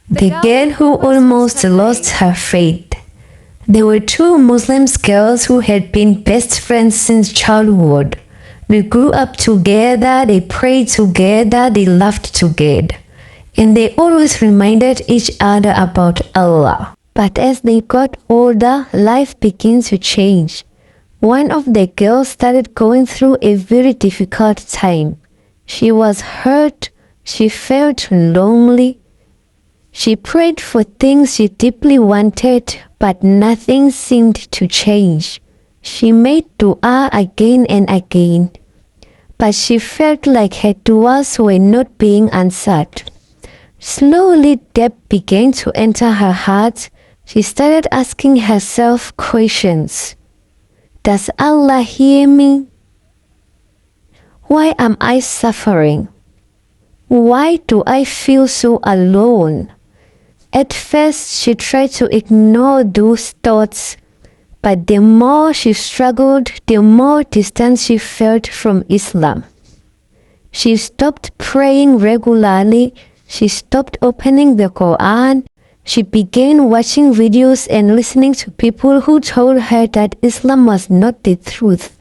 The girl who almost lost her faith. There were two Muslim girls who had been best friends since childhood. They grew up together, they prayed together, they laughed together. And they always reminded each other about Allah. But as they got older, life began to change. One of the girls started going through a very difficult time. She was hurt, she felt lonely. She prayed for things she deeply wanted, but nothing seemed to change. She made dua again and again, but she felt like her duas were not being answered. Slowly, doubt began to enter her heart. She started asking herself questions. Does Allah hear me? Why am I suffering? Why do I feel so alone? At first, she tried to ignore those thoughts, but the more she struggled, the more distance she felt from Islam. She stopped praying regularly, she stopped opening the Quran, she began watching videos and listening to people who told her that Islam was not the truth.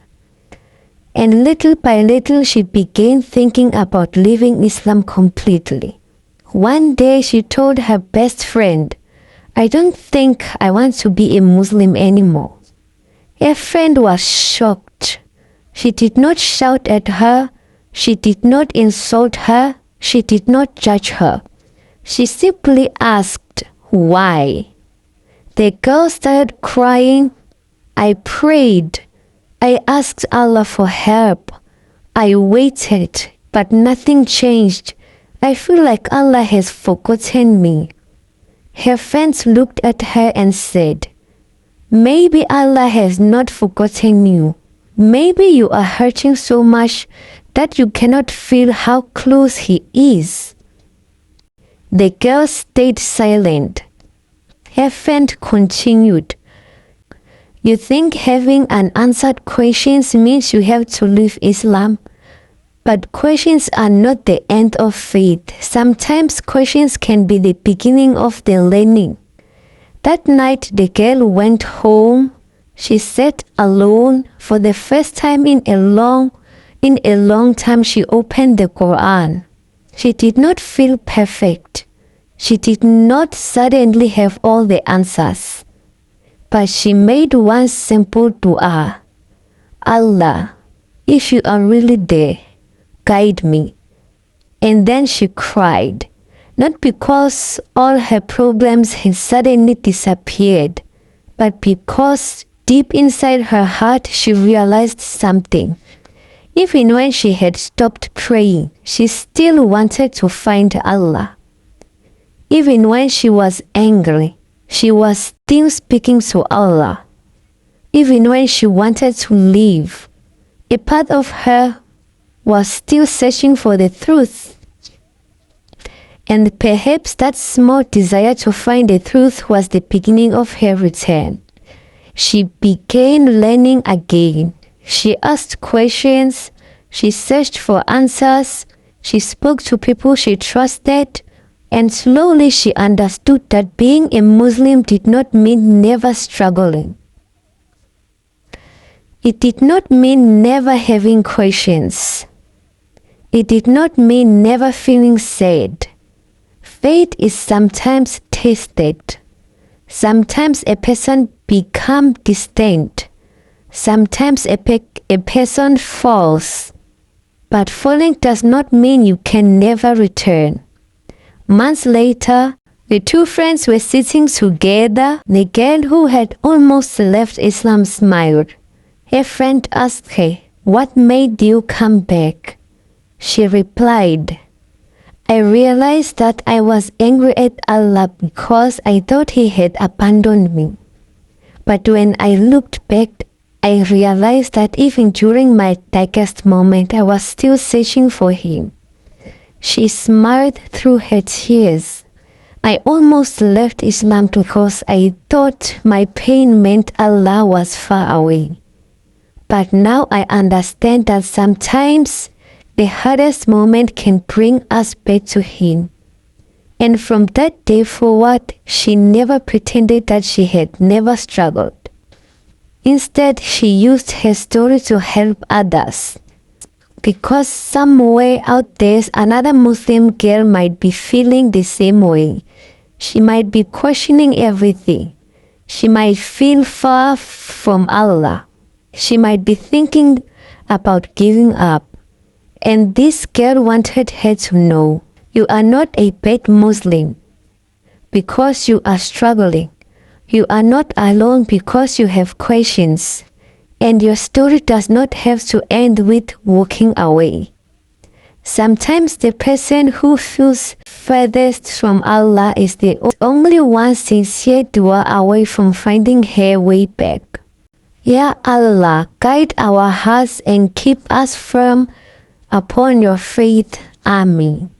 And little by little, she began thinking about leaving Islam completely. One day she told her best friend, "I don't think I want to be a Muslim anymore." Her friend was shocked. She did not shout at her, she did not insult her, she did not judge her. She simply asked, "Why?" The girl started crying. "I prayed. I asked Allah for help. I waited, but nothing changed. I feel like Allah has forgotten me." Her friends looked at her and said, "Maybe Allah has not forgotten you. Maybe you are hurting so much that you cannot feel how close He is." The girl stayed silent. Her friend continued, "You think having unanswered questions means you have to leave Islam? But questions are not the end of faith. Sometimes questions can be the beginning of the learning." That night the girl went home. She sat alone. For the first time in a long time she opened the Quran. She did not feel perfect. She did not suddenly have all the answers. But she made one simple dua. "Allah, if you are really there, guide me." And then she cried, not because all her problems had suddenly disappeared, but because deep inside her heart she realized something. Even when she had stopped praying, she still wanted to find Allah. Even when she was angry, she was still speaking to Allah. Even when she wanted to leave, a part of her was still searching for the truth. And perhaps that small desire to find the truth was the beginning of her return. She began learning again. She asked questions, she searched for answers, she spoke to people she trusted, and slowly she understood that being a Muslim did not mean never struggling. It did not mean never having questions. It did not mean never feeling sad. Faith is sometimes tested. Sometimes a person becomes distant. Sometimes a person falls. But falling does not mean you can never return. Months later, the two friends were sitting together. The girl who had almost left Islam smiled. Her friend asked her, "What made you come back?" She replied, "I realized that I was angry at Allah because I thought He had abandoned me. But when I looked back, I realized that even during my darkest moment, I was still searching for Him." She smiled through her tears. "I almost left Islam because I thought my pain meant Allah was far away. But now I understand that sometimes the hardest moment can bring us back to Him. And from that day forward, she never pretended that she had never struggled. Instead, she used her story to help others. Because somewhere out there, another Muslim girl might be feeling the same way. She might be questioning everything. She might feel far from Allah. She might be thinking about giving up. And this girl wanted her to know, you are not a bad Muslim because you are struggling. You are not alone because you have questions. And your story does not have to end with walking away. Sometimes the person who feels furthest from Allah is the only one sincere dua away from finding her way back. Ya Allah, guide our hearts and keep us firm upon your faith. Amen.